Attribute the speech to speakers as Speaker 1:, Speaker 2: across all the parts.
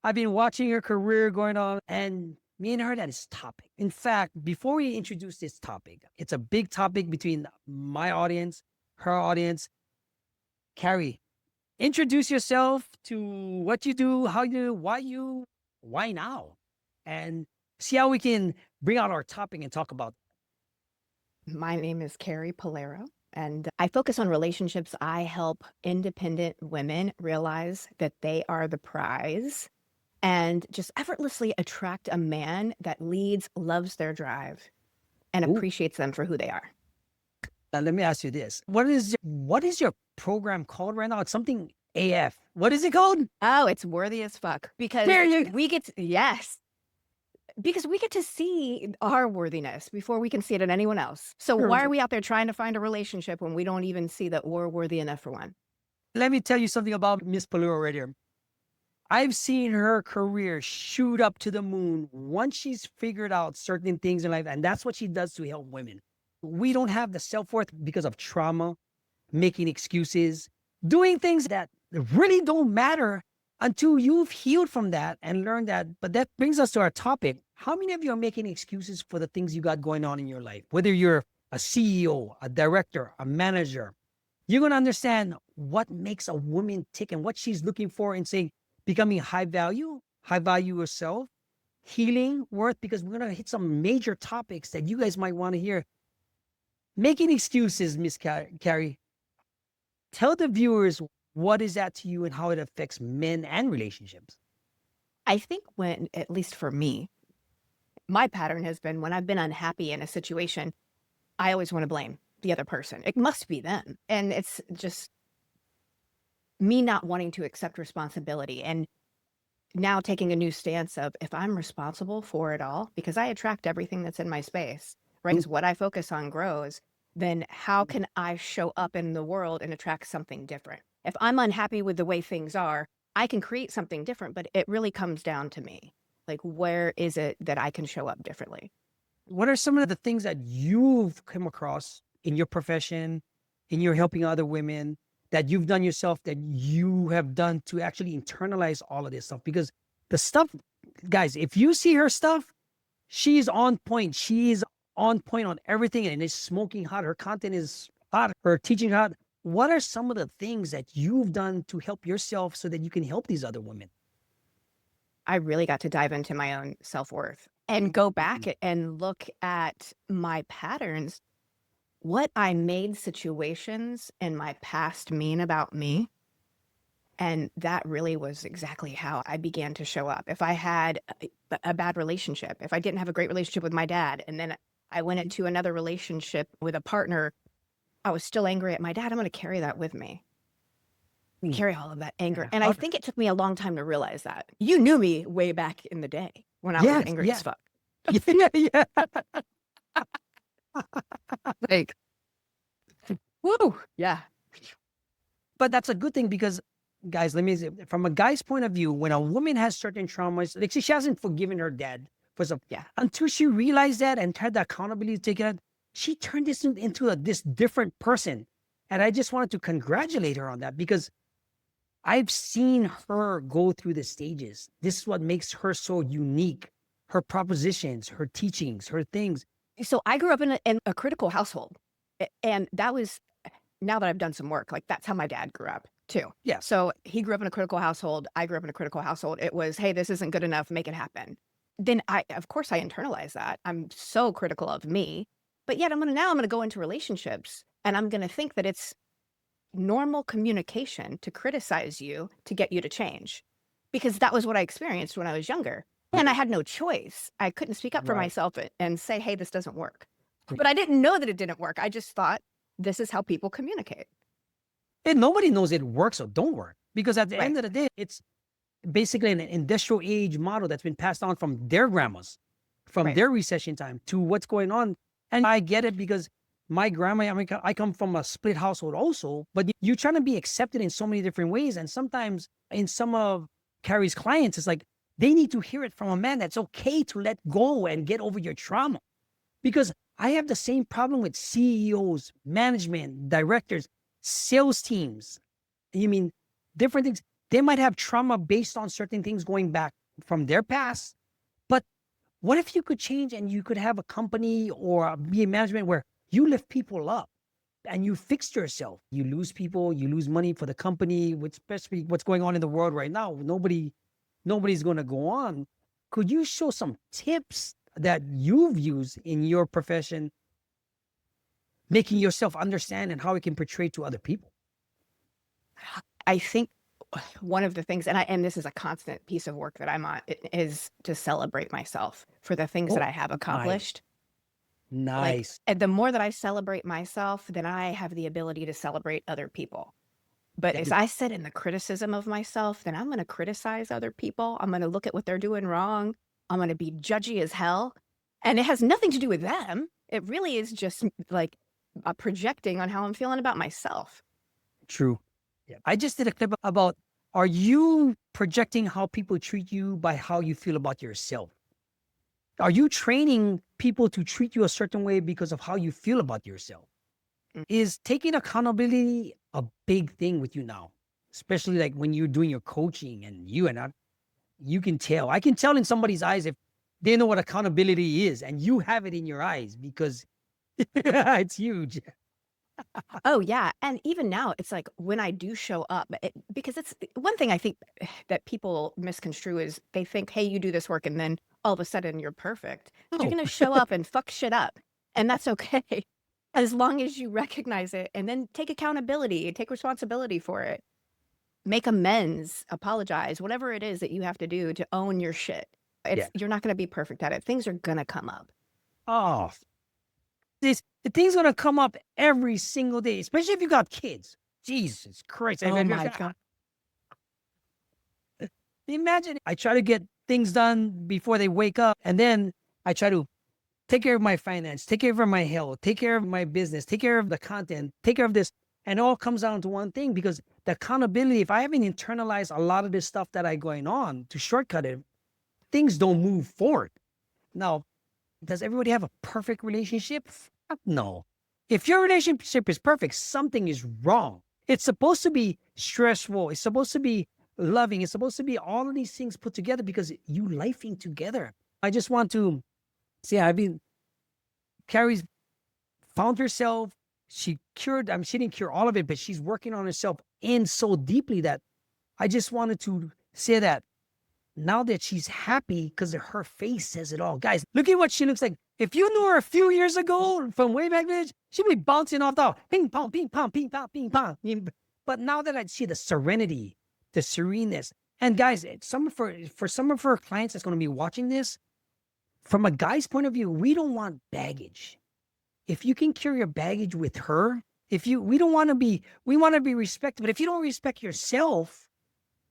Speaker 1: I've been watching her career going on, and me and her, that is topic. In fact, before we introduce this topic, it's a big topic between my audience, her audience. Carrie, introduce yourself to what you do, how you, why now, and see how we can bring out our topic and talk about.
Speaker 2: My name is Carrie Polero, and I focus on relationships. I help independent women realize that they are the prize and just effortlessly attract a man that leads, loves their drive, and
Speaker 1: Ooh,
Speaker 2: appreciates them for who they are.
Speaker 1: now let me ask you this: what is your program called right now? It's something AF. What is it called?
Speaker 2: Oh, it's worthy as fuck because
Speaker 1: There you.
Speaker 2: yes, because we get to see our worthiness before we can see it in anyone else. So why are we out there trying to find a relationship when we don't even see that we're worthy enough for one?
Speaker 1: Let me tell you something about Miss Palura right here. I've seen her career shoot up to the moon once she's figured out certain things in life, and that's what she does to help women. We don't have the self worth because of trauma, making excuses, doing things that really don't matter until you've healed from that and learned that. But that brings us to our topic. How many of you are making excuses for the things you got going on in your life? Whether you're a CEO, a director, a manager, you're going to understand what makes a woman tick and what she's looking for and saying, becoming high value yourself, healing, worth, because we're going to hit some major topics that you guys might want to hear. Making excuses, Miss Carrie. Tell the viewers what is that to you and how it affects men and relationships.
Speaker 2: I think when, at least for me, my pattern has been when I've been unhappy in a situation, I always want to blame the other person. It must be them. And it's just me not wanting to accept responsibility and now taking a new stance of if I'm responsible for it all, because I attract everything that's in my space, right?
Speaker 1: Mm,
Speaker 2: Because what I focus on grows, then how can I show up in the world and attract something different? If I'm unhappy with the way things are, I can create something different, but it really comes down to me. Like, where is it that I can show up differently?
Speaker 1: What are some of the things that you've come across in your profession, in your helping other women, that you've done yourself, that you have done to actually internalize all of this stuff? Because the stuff, guys, if you see her stuff, she's on point. She's on point on everything and it's smoking hot. Her content is hot. Her teaching hot. What are some of the things that you've done to help yourself so that you can help these other women?
Speaker 2: I really got to dive into my own self-worth and go back
Speaker 1: Mhm.
Speaker 2: and look at my patterns, what I made situations in my past mean about me. And that really was exactly how I began to show up. If I had a bad relationship, if I didn't have a great relationship with my dad, and then I went into another relationship with a partner, I was still angry at my dad, I'm going to carry that with me,
Speaker 1: Mm.
Speaker 2: carry all of that anger.
Speaker 1: Yeah.
Speaker 2: And I think it took me a long time to realize that. You knew me way back in the day when I was
Speaker 1: Yes.
Speaker 2: angry as
Speaker 1: Yeah.
Speaker 2: fuck.
Speaker 1: Yeah. Yeah.
Speaker 2: Like, woo, yeah.
Speaker 1: But that's a good thing because, guys, let me say, from a guy's point of view, when a woman has certain traumas, like she hasn't forgiven her dad for some,
Speaker 2: Yeah.
Speaker 1: until she realized that and had the accountability to take it, she turned this into this different person. And I just wanted to congratulate her on that because I've seen her go through the stages. This is what makes her so unique. Her propositions, her teachings, her things.
Speaker 2: So I grew up in a critical household. And that was, now that I've done some work, like that's how my dad grew up too.
Speaker 1: Yeah.
Speaker 2: So he grew up in a critical household. I grew up in a critical household. It was, hey, this isn't good enough. Make it happen. Then of course, I internalize that. I'm so critical of me, but yet now I'm going to go into relationships and I'm going to think that it's normal communication to criticize you to get you to change because that was what I experienced when I was younger. And I had no choice. I couldn't speak up for
Speaker 1: Right.
Speaker 2: myself and say, hey, this doesn't work. But I didn't know that it didn't work. I just thought this is how people communicate.
Speaker 1: And nobody knows it works or don't work because at the
Speaker 2: Right.
Speaker 1: end of the day, it's basically an industrial age model that's been passed on from their grandmas, from
Speaker 2: Right.
Speaker 1: their recession time to what's going on. And I get it because my grandma, I mean, I come from a split household also, but you're trying to be accepted in so many different ways. And sometimes in some of Carrie's clients, it's like they need to hear it from a man that's okay to let go and get over your trauma. Because I have the same problem with CEOs, management, directors, sales teams. You mean different things? They might have trauma based on certain things going back from their past. But what if you could change and you could have a company or be in management where you lift people up and you fix yourself? You lose people, you lose money for the company, which especially what's going on in the world right now. Nobody's going to go on. Could you show some tips that you've used in your profession, making yourself understand and how it can portray to other people?
Speaker 2: I think one of the things, and this is a constant piece of work that I'm on, is to celebrate myself for the things that
Speaker 1: Oh,
Speaker 2: I have
Speaker 1: nice.
Speaker 2: accomplished. Like,
Speaker 1: Nice.
Speaker 2: and the more that I celebrate myself, then I have the ability to celebrate other people. But
Speaker 1: Yeah,
Speaker 2: as I sit in the criticism of myself, then I'm going to criticize other people. I'm going to look at what they're doing wrong. I'm going to be judgy as hell. And it has nothing to do with them. It really is just like projecting on how I'm feeling about myself.
Speaker 1: true. Yeah. I just did a clip about, are you projecting how people treat you by how you feel about yourself? Are you training people to treat you a certain way because of how you feel about yourself?
Speaker 2: Mm.
Speaker 1: Is taking accountability a big thing with you now? Especially like when you're doing your coaching and you can tell. I can tell in somebody's eyes if they know what accountability is, and you have it in your eyes because it's huge.
Speaker 2: Oh, yeah. And even now, it's like when I do show up, because it's one thing I think that people misconstrue is they think, hey, you do this work and then all of a sudden you're perfect. You're
Speaker 1: Oh,
Speaker 2: going to show up and fuck shit up. And that's okay. As long as you recognize it and then take accountability, take responsibility for it, make amends, apologize, whatever it is that you have to do to own your shit.
Speaker 1: yeah.
Speaker 2: You're not going to be perfect at it. Things are going to come up.
Speaker 1: Oh, the thing's gonna come up every single day, especially if you got kids. Jesus Christ!
Speaker 2: Oh my God.
Speaker 1: Imagine I try to get things done before they wake up, and then I try to take care of my finance, take care of my health, take care of my business, take care of the content, take care of this. And it all comes down to one thing because the accountability, if I haven't internalized a lot of this stuff that I going on to shortcut it, things don't move forward. Now, does everybody have a perfect relationship? Fuck no. If your relationship is perfect, something is wrong. It's supposed to be stressful. It's supposed to be loving. It's supposed to be all of these things put together because you lifing together. I just want to say, Carrie's found herself. She cured, she didn't cure all of it, but she's working on herself in so deeply that I just wanted to say that now that she's happy because her face says it all. Guys, look at what she looks like. If you knew her a few years ago from way back then, she'd be bouncing off the ping pong, ping pong, ping pong, ping pong. But now that I see the serenity, the sereneness, and guys, for some of her clients that's going to be watching this, from a guy's point of view, we don't want baggage. If you can cure your baggage with her, we want to be respected. But if you don't respect yourself,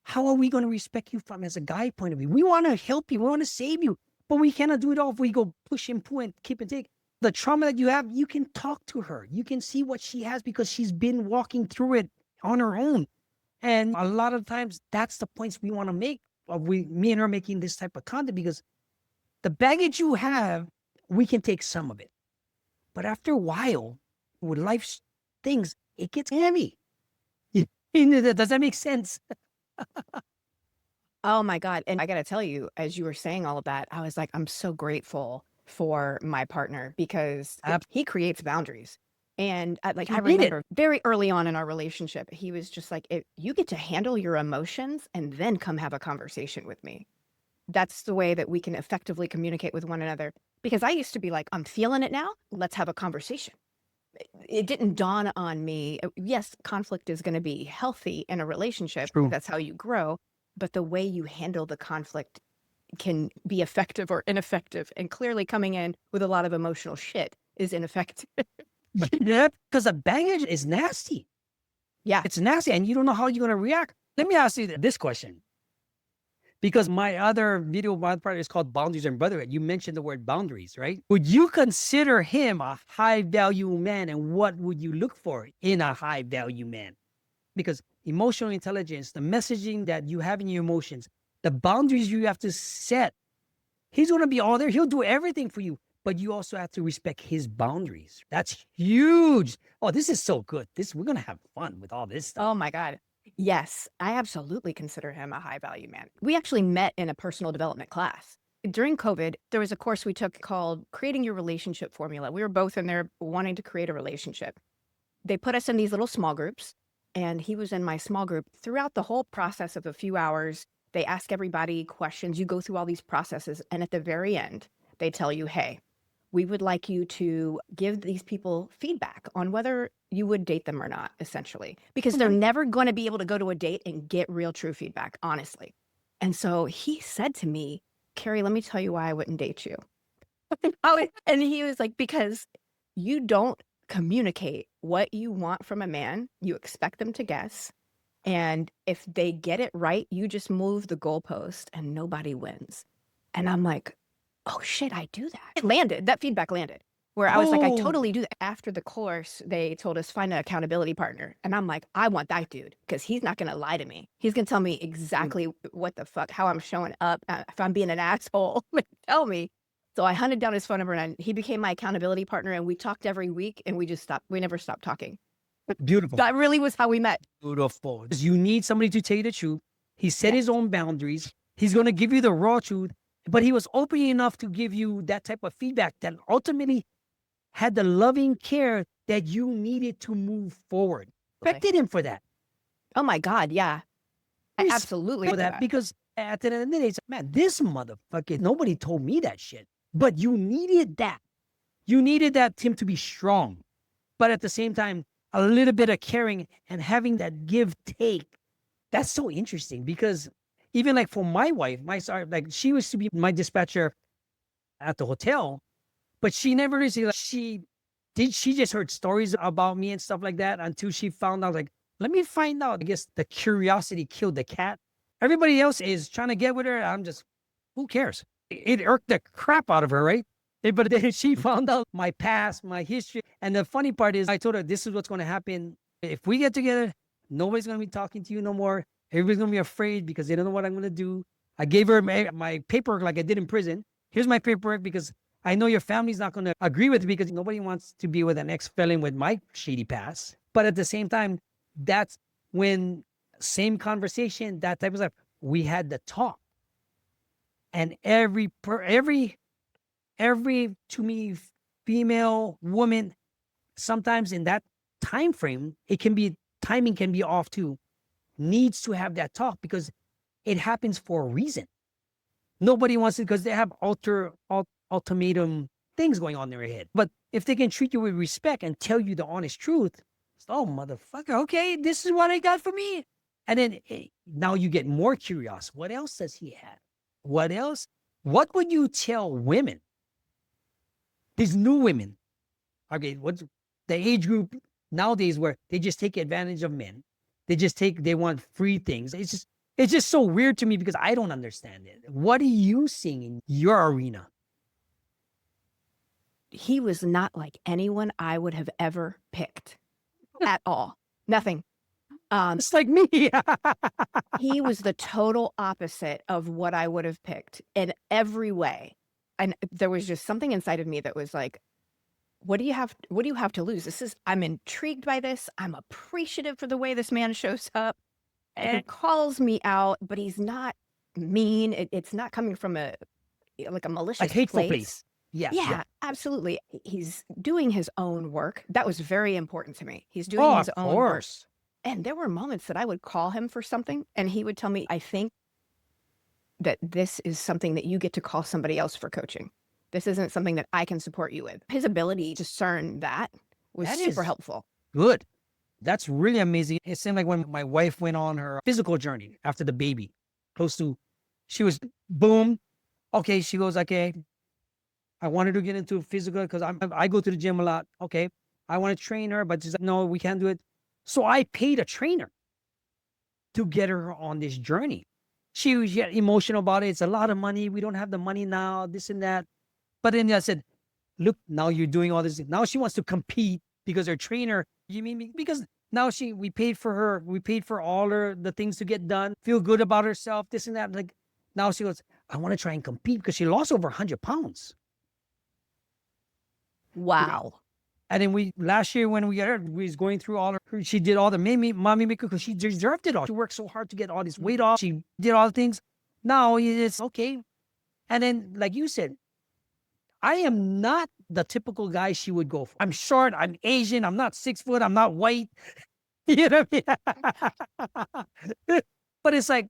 Speaker 1: how are we going to respect you from as a guy point of view? We want to help you. We want to save you. But we cannot do it all if we go push and pull and keep and take. The trauma that you have, you can talk to her. You can see what she has because she's been walking through it on her own. And a lot of times that's the points we want to make of me and her making this type of content because the baggage you have, we can take some of it. But after a while, with life's things, it gets heavy. Does that make sense?
Speaker 2: Oh my God. And I got to tell you, as you were saying all of that, I was like, I'm so grateful for my partner because he creates boundaries. And I
Speaker 1: You need it.
Speaker 2: remember very early on in our relationship, he was just like, you get to handle your emotions and then come have a conversation with me. That's the way that we can effectively communicate with one another. Because I used to be like, I'm feeling it now. Let's have a conversation. It didn't dawn on me. Yes, conflict is going to be healthy in a relationship.
Speaker 1: True.
Speaker 2: That's how you grow. But the way you handle the conflict can be effective or ineffective. And clearly coming in with a lot of emotional shit is ineffective.
Speaker 1: Yeah, because the baggage is nasty.
Speaker 2: Yeah.
Speaker 1: It's nasty, and you don't know how you're going to react. Let me ask you this question. Because my other video, my part is called Boundaries and Brotherhood. You mentioned the word boundaries, right? Would you consider him a high value man? And what would you look for in a high value man? Because emotional intelligence, the messaging that you have in your emotions, the boundaries you have to set, he's going to be all there. He'll do everything for you, but you also have to respect his boundaries. That's huge. Oh, this is so good. We're going to have fun with all this stuff.
Speaker 2: Oh my God. Yes, I absolutely consider him a high value man. We actually met in a personal development class. During COVID, there was a course we took called Creating Your Relationship Formula. We were both in there wanting to create a relationship. They put us in these little small groups, and he was in my small group. Throughout the whole process of a few hours, they ask everybody questions. You go through all these processes, and at the very end, they tell you, hey, we would like you to give these people feedback on whether you would date them or not, essentially, because they're
Speaker 1: Okay.
Speaker 2: never going to be able to go to a date and get real true feedback, honestly. And so he said to me, Carrie, let me tell you why I wouldn't date you. And he was like, because you don't communicate what you want from a man, you expect them to guess. And if they get it right, you just move the goalpost and nobody wins. And I'm like, oh shit, I do that. It landed. That feedback landed. Where I was like, I
Speaker 1: Oh,
Speaker 2: totally do that. After the course, they told us find an accountability partner. And I'm like, I want that dude because he's not going to lie to me. He's going to tell me
Speaker 1: dude,
Speaker 2: exactly what the fuck, how I'm showing up. If I'm being an asshole, tell me. So I hunted down his phone number and he became my accountability partner. And we talked every week and we just stopped. We never stopped talking.
Speaker 1: beautiful.
Speaker 2: That really was how we met.
Speaker 1: Beautiful. Because you need somebody to tell you the truth. He set
Speaker 2: Yes.
Speaker 1: his own boundaries. He's going to give you the raw truth, but he was open enough to give you that type of feedback that ultimately had the loving care that you needed to move forward. Respected him for that.
Speaker 2: Oh my God. Yeah. I
Speaker 1: Respect
Speaker 2: absolutely
Speaker 1: for
Speaker 2: do
Speaker 1: that
Speaker 2: that.
Speaker 1: because at the end of the day, it's, man, this motherfucker, nobody told me that shit. But you needed that. You needed that Tim to be strong, but at the same time, a little bit of caring and having that give take. That's so interesting because even like for my wife, my sorry, like she used to be my dispatcher at the hotel, but she never really like, she just heard stories about me and stuff like that until she found out like, let me find out. I guess the curiosity killed the cat. Everybody else is trying to get with her. I'm just, who cares? It irked the crap out of her, right? But then she found out my past, my history. And the funny part is I told her this is what's going to happen. If we get together, nobody's going to be talking to you no more. Everybody's going to be afraid because they don't know what I'm going to do. I gave her my paperwork like I did in prison. Here's my paperwork because I know your family's not going to agree with it because nobody wants to be with an ex-felon with my shady past. But at the same time, that's when same conversation, that type of stuff, we had the talk. And every to me female woman, sometimes in that time frame, it can be timing can be off too, needs to have that talk because it happens for a reason. Nobody wants it because they have ultimatum things going on in their head. But if they can treat you with respect and tell you the honest truth, oh motherfucker, okay, this is what I got for me. And then now you get more curious. What else does he have? What else? What would you tell women? These new women. Okay, what's the age group nowadays where they just take advantage of men? They want free things. It's just so weird to me because I don't understand it. What are you seeing in your arena?
Speaker 2: He was not like anyone I would have ever picked at all. Nothing.
Speaker 1: It's like me.
Speaker 2: He was the total opposite of what I would have picked in every way. And there was just something inside of me that was like, what do you have to lose? I'm intrigued by this. I'm appreciative for the way this man shows up. He
Speaker 1: And
Speaker 2: calls me out, but he's not mean. It's not coming from like a
Speaker 1: like
Speaker 2: malicious
Speaker 1: hateful
Speaker 2: place.
Speaker 1: place. Yes, yeah.
Speaker 2: Yeah, absolutely. He's doing his own work. That was very important to me. He's doing
Speaker 1: Oh,
Speaker 2: his
Speaker 1: of
Speaker 2: own work.
Speaker 1: course.
Speaker 2: And there were moments that I would call him for something and he would tell me, I think that this is something that you get to call somebody else for coaching. This isn't something that I can support you with. His ability to discern that was
Speaker 1: That
Speaker 2: super
Speaker 1: is
Speaker 2: helpful.
Speaker 1: good. That's really amazing. It seemed like when my wife went on her physical journey after the baby, close to, she was boom. Okay, she goes, okay, I wanted to get into physical because I go to the gym a lot. Okay, I want to train her, but she's like, no, we can't do it. So I paid a trainer to get her on this journey. She was yet emotional about it. It's a lot of money. We don't have the money now, this and that. But then I said, look, now you're doing all this. Now she wants to compete because her trainer, you mean because now we paid for her, we paid for all her the things to get done, feel good about herself, this and that. Like now she goes, I want to try and compete because she lost over 100 pounds.
Speaker 2: Wow.
Speaker 1: And then last year when we got her, we was going through she did all the mommy maker because she deserved it all. She worked so hard to get all this weight off. She did all the things. Now it's okay. And then, like you said, I am not the typical guy she would go for. I'm short, I'm Asian, I'm not 6 foot, I'm not white. You know what I mean? But it's like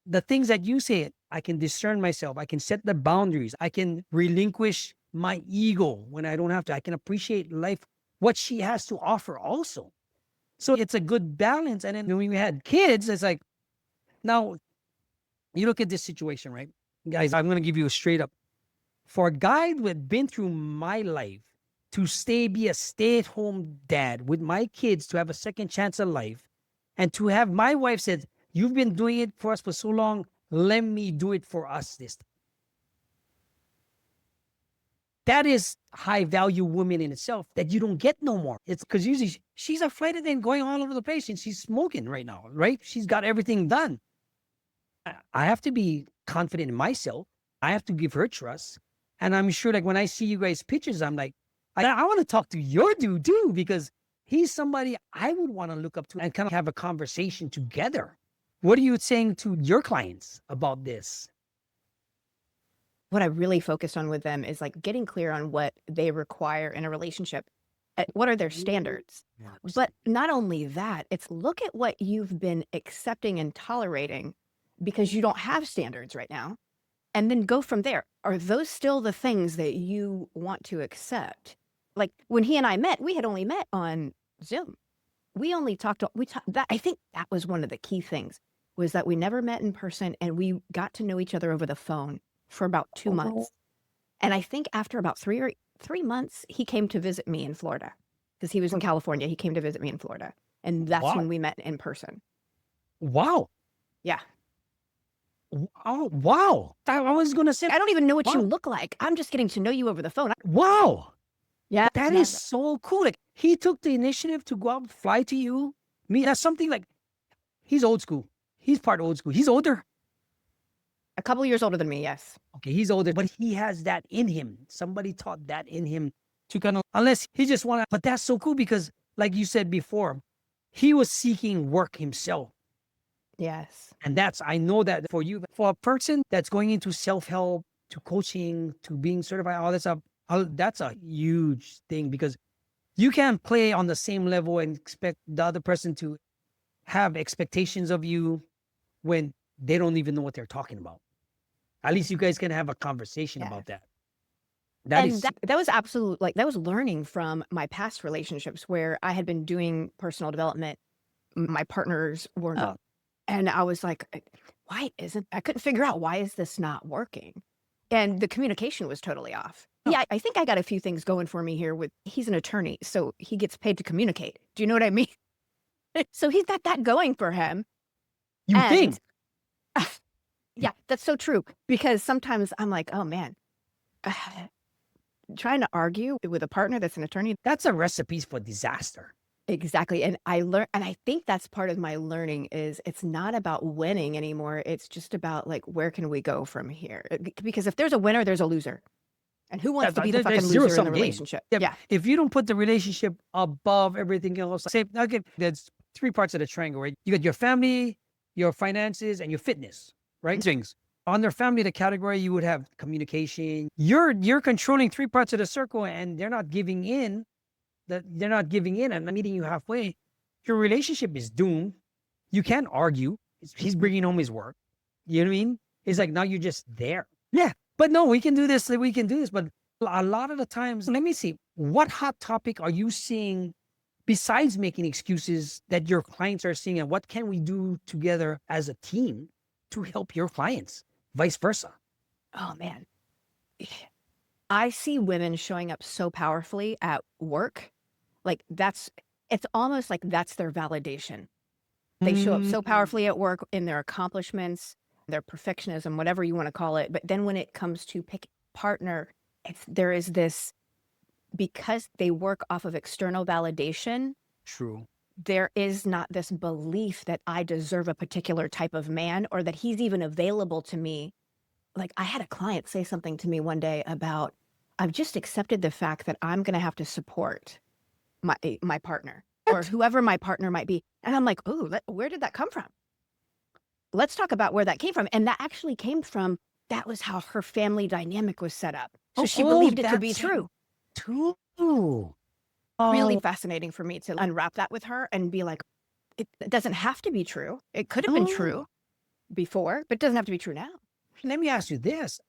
Speaker 1: the things that you say, I can discern myself. I can set the boundaries. I can relinquish my ego when I don't have to. I can appreciate life, what she has to offer also. So it's a good balance. And then when we had kids, it's like, now you look at this situation, right? Guys, I'm going to give you a straight up. For a guy who had been through my life to be a stay-at-home dad with my kids, to have a second chance of life, and to have my wife said, you've been doing it for us for so long, let me do it for us this time. That is high value woman in itself that you don't get no more. It's because usually she's a flight attendant going all over the place and she's smoking right now, right? She's got everything done. I have to be confident in myself. I have to give her trust. And I'm sure, like, when I see you guys' pictures, I'm like, I want to talk to your dude too, because he's somebody I would want to look up to and kind of have a conversation together. What are you saying to your clients about this?
Speaker 2: What I really focused on with them is like getting clear on what they require in a relationship. What are their standards? But not only that, it's look at what you've been accepting and tolerating because you don't have standards right now. And then go from there. Are those still the things that you want to accept? Like when he and I met, we had only met on Zoom. We only talked, I think that was one of the key things, was that we never met in person and we got to know each other over the phone for about 2 months. And I think after about 3 months, he came to visit me in Florida because he was in California. He came to visit me in Florida. And that's when we met in person.
Speaker 1: Wow.
Speaker 2: Yeah.
Speaker 1: Oh, wow. I was going to say,
Speaker 2: I don't even know what you look like. I'm just getting to know you over the phone.
Speaker 1: Wow.
Speaker 2: Yeah.
Speaker 1: That is so cool. Like, he took the initiative to go out, fly to you. That's something like, he's old school. He's part old school. He's older.
Speaker 2: A couple of years older than me, yes.
Speaker 1: Okay, he's older, but he has that in him. Somebody taught that in him to kind of, unless he just want to, but that's so cool because, like you said before, he was seeking work himself.
Speaker 2: Yes.
Speaker 1: And I know that for you, for a person that's going into self-help, to coaching, to being certified, all that stuff, that's a huge thing because you can't play on the same level and expect the other person to have expectations of you when they don't even know what they're talking about. At least you guys can have a conversation about that.
Speaker 2: That was absolute, like, that was learning from my past relationships where I had been doing personal development. My partners were not. And I was like, I couldn't figure out, why is this not working? And the communication was totally off. Yeah, I think I got a few things going for me here he's an attorney, so he gets paid to communicate. Do you know what I mean? So he's got that going for him.
Speaker 1: You think?
Speaker 2: Yeah, that's so true. Because sometimes I'm like, oh man, trying to argue with a partner that's an attorney.
Speaker 1: That's a recipe for disaster.
Speaker 2: Exactly. And I think that's part of my learning is it's not about winning anymore. It's just about, like, where can we go from here? Because if there's a winner, there's a loser. And who wants to be the fucking loser in the relationship?
Speaker 1: Yeah. If you don't put the relationship above everything else, say, okay, there's 3 parts of the triangle, right? You got your family, your finances, and your fitness, right? Things. Under family, the category, you would have communication. You're controlling 3 parts of the circle and they're not giving in. They're not giving in and meeting you halfway. Your relationship is doomed. You can't argue. He's bringing home his work. You know what I mean? It's like, now you're just there. Yeah. But no, we can do this. But a lot of the times, let me see, what hot topic are you seeing besides making excuses that your clients are seeing? And what can we do together as a team to help your clients? Vice versa.
Speaker 2: Oh, man. I see women showing up so powerfully at work. Like, it's almost like that's their validation. They show up so powerfully at work in their accomplishments, their perfectionism, whatever you want to call it. But then when it comes to pick partner, there is this, because they work off of external validation.
Speaker 1: True.
Speaker 2: There is not this belief that I deserve a particular type of man or that he's even available to me. Like, I had a client say something to me one day about, I've just accepted the fact that I'm going to have to support my partner or whoever my partner might be. And I'm like, oh, where did that come from? Let's talk about where that came from. And that actually came from, that was how her family dynamic was set up. So she believed it to be true.
Speaker 1: True.
Speaker 2: Really fascinating for me to unwrap that with her and be like, it doesn't have to be true. It could have been true before, but it doesn't have to be true now.
Speaker 1: Let me ask you this.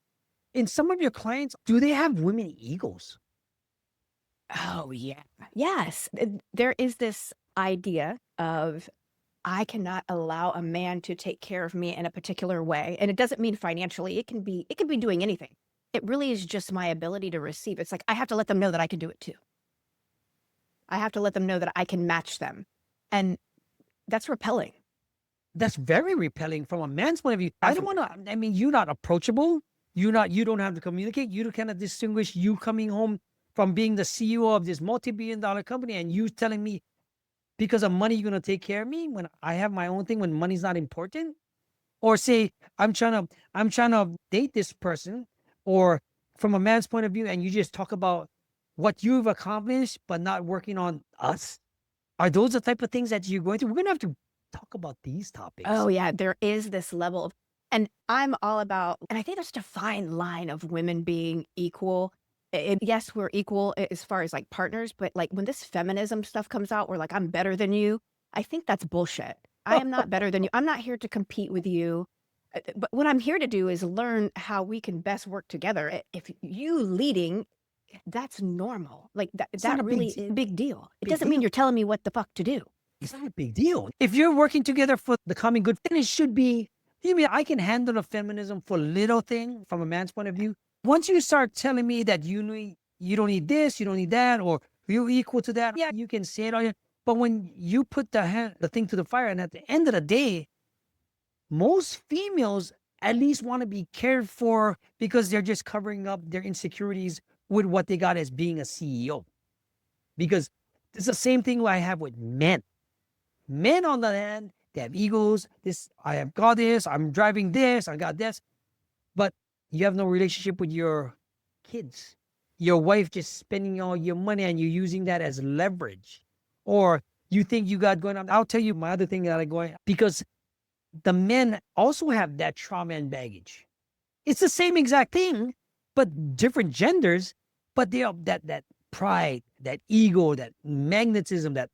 Speaker 1: In some of your clients, do they have women egos?
Speaker 2: Oh, yeah. Yes. There is this idea of, I cannot allow a man to take care of me in a particular way. And it doesn't mean financially. It can be doing anything. It really is just my ability to receive. It's like, I have to let them know that I can do it too. I have to let them know that I can match them. And that's repelling.
Speaker 1: That's very repelling from a man's point of view. I don't want to, I mean, you're not approachable. You don't have to communicate. You cannot distinguish you coming home from being the CEO of this multi-billion-dollar company and you telling me because of money, you're going to take care of me when I have my own thing, when money's not important. Or say, I'm trying to date this person, or from a man's point of view, and you just talk about what you've accomplished, but not working on us. Are those the type of things that you're going through? We're going to have to talk about these topics.
Speaker 2: Oh, yeah. There is this level of, and I'm all about, and I think there's a fine line of women being equal. Yes, we're equal as far as like partners, but like when this feminism stuff comes out, we're like, I'm better than you. I think that's bullshit. I am not better than you. I'm not here to compete with you. But what I'm here to do is learn how we can best work together. If you leading, that's normal. Like that really is a big deal. It doesn't mean you're telling me what the fuck to do.
Speaker 1: It's not a big deal. If you're working together for the common good, then it should be, you mean I can handle the feminism for little thing from a man's point of view. Once you start telling me that you don't need this, you don't need that, or you're equal to that, yeah, you can say it all. But when you put the thing to the fire, and at the end of the day, most females at least want to be cared for because they're just covering up their insecurities with what they got as being a CEO. Because it's the same thing I have with men. Men on the hand, they have egos. I have got this, I'm driving this, I got this. But you have no relationship with your kids. Your wife just spending all your money and you're using that as leverage. Or you think you got going on. I'll tell you my other thing that I go on, because the men also have that trauma and baggage. It's the same exact thing, but different genders, but they have that pride, that ego, that magnetism, that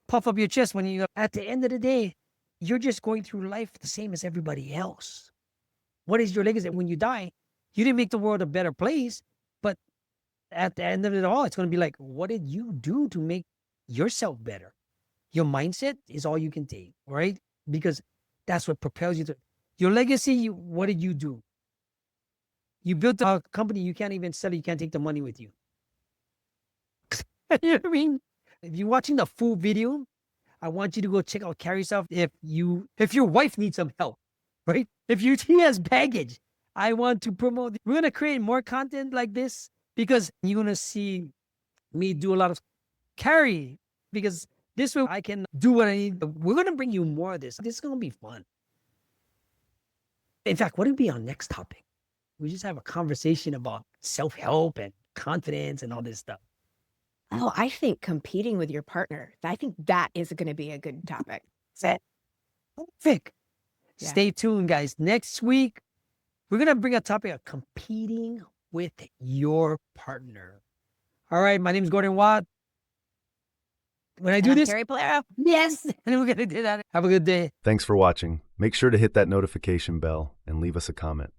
Speaker 1: puff up your chest when you, at the end of the day, you're just going through life the same as everybody else. What is your legacy? When you die, you didn't make the world a better place, but at the end of it all, it's going to be like, what did you do to make yourself better? Your mindset is all you can take, right? Because that's what propels you to your legacy. What did you do? You built a company you can't even sell. You can't take the money with you. You know what I mean? If you're watching the full video, I want you to go check out Carrie Self. If your wife needs some help, right? If she has baggage, I want to promote. We're gonna create more content like this because you're gonna see me do a lot of Carrie, because this way I can do what I need. We're gonna bring you more of this. This is gonna be fun. In fact, what would be our next topic? We just have a conversation about self-help and confidence and all this stuff.
Speaker 2: Oh, I think competing with your partner, I think that is going to be a good topic.
Speaker 1: Vic,
Speaker 2: Yeah.
Speaker 1: stay tuned, guys. Next week, we're going to bring a topic of competing with your partner. All right, my name is Gordon Watt. When I do this,
Speaker 2: Carrie Polero.
Speaker 1: yes, and we're going to do that. Have a good day.
Speaker 3: Thanks for watching. Make sure to hit that notification bell and leave us a comment.